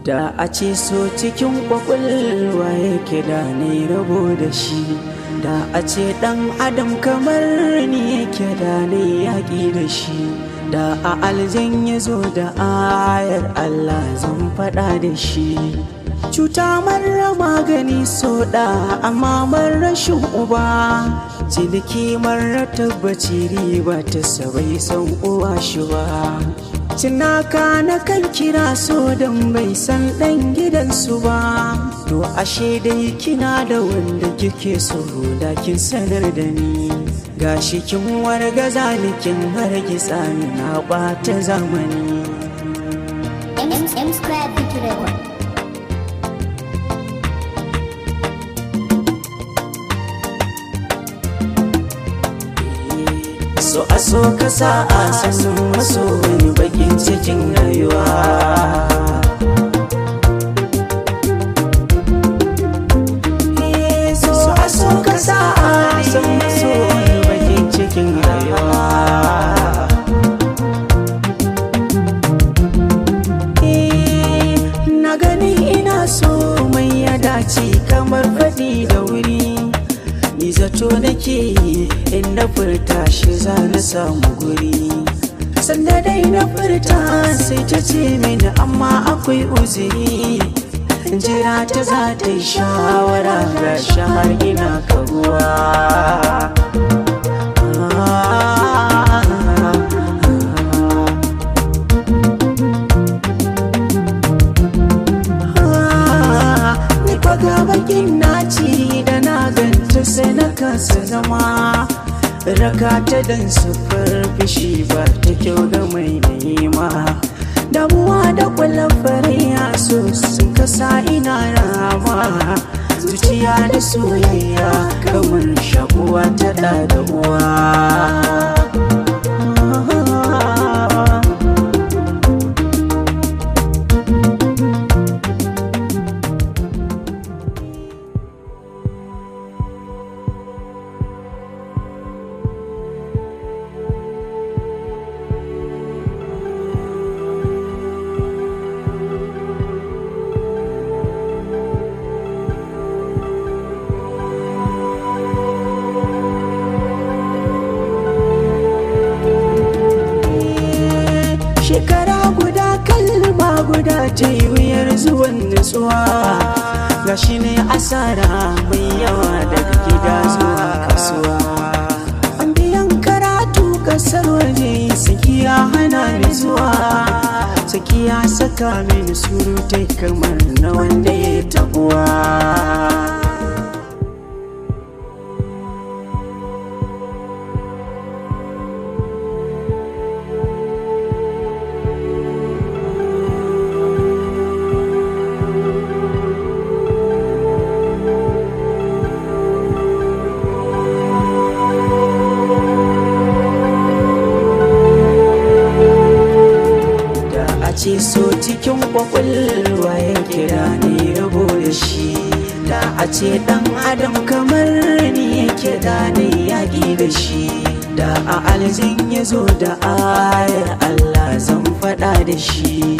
Da a ce so cikin kwakwalwa yake da ni rabo da shi, da a ce dan adam kamar ni yake da ni yaƙi da shi, da a aljan ya zo da ayar Allah zan faɗa da shi. Cuta marar magani so da amma marar rashin uba, ciniki marar tabbaci riba ta sabai san uwa shi ba. Cinaka na kan kira so don bai san ɗan gidansu ba, to ashe dai kina da wanda kike so da kin sanar da ni. Gashi kin wargaza ni kin hargitsa ni na ɓata zamani. So a so ka sa a sanin maso wani bakin cikin rayuwa. So a so ka sa a sanin maso wani bakin cikin rayuwa. Na gani ina so mai ya dace kamar faɗi da wuri, ni zato nake in na furta shi za na samu guri. Sanda dai na furta sai ta ce mini amma akwai uzuri, jira ta za ta yi shawara ga har ina karuwa. Ni kwaga bakin naci da na ganta sai na kasa zama, raka ta dan sufar fishi ba ta kyau ga mai nema. Damuwa da kwallon faraya so sun kasa ina rama, zuciya da soyayya kamar shakuwa ta da uwa. Shekara guda kalma guda ta yi wuyar zuwan nutsuwa, gashi ne asara mai yawa daga gida zuwa kasuwa. An biyan karatu kasar waje sakiya hana ni zuwa, sakiya saka mini surutai kamar na wanda ya tabuwa. Ce so cikin kwakwalwa ya kira ni rabo da shi, da a ce dan adam kamar ni yake da ni yaƙi da shi, da a aljin ya zo da ayar Allah zan faɗa da shi.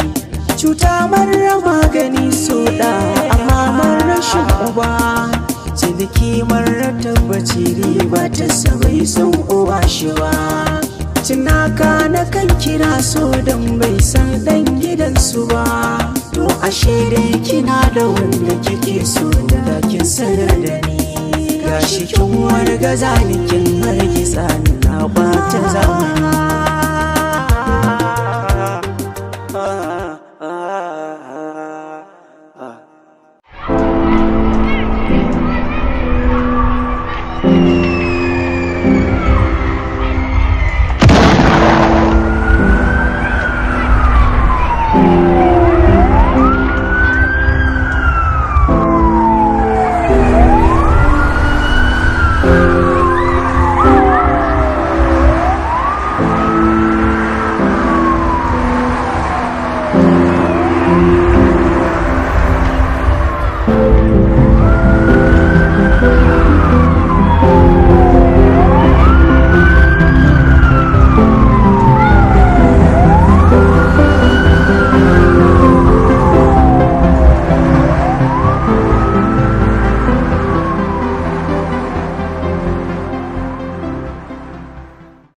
Cuta marar magani so da amma marar rashin uba, ciniki marar tabbaci riba ta sabai san uwa shi ba. Cinaka na kan kira so don bai san ɗan gidansu ba, to ashe dai kina da wanda kike so da kin sanar da ni. Gashi kin wargaza ni kin hargitsa ni na ɓata zamani.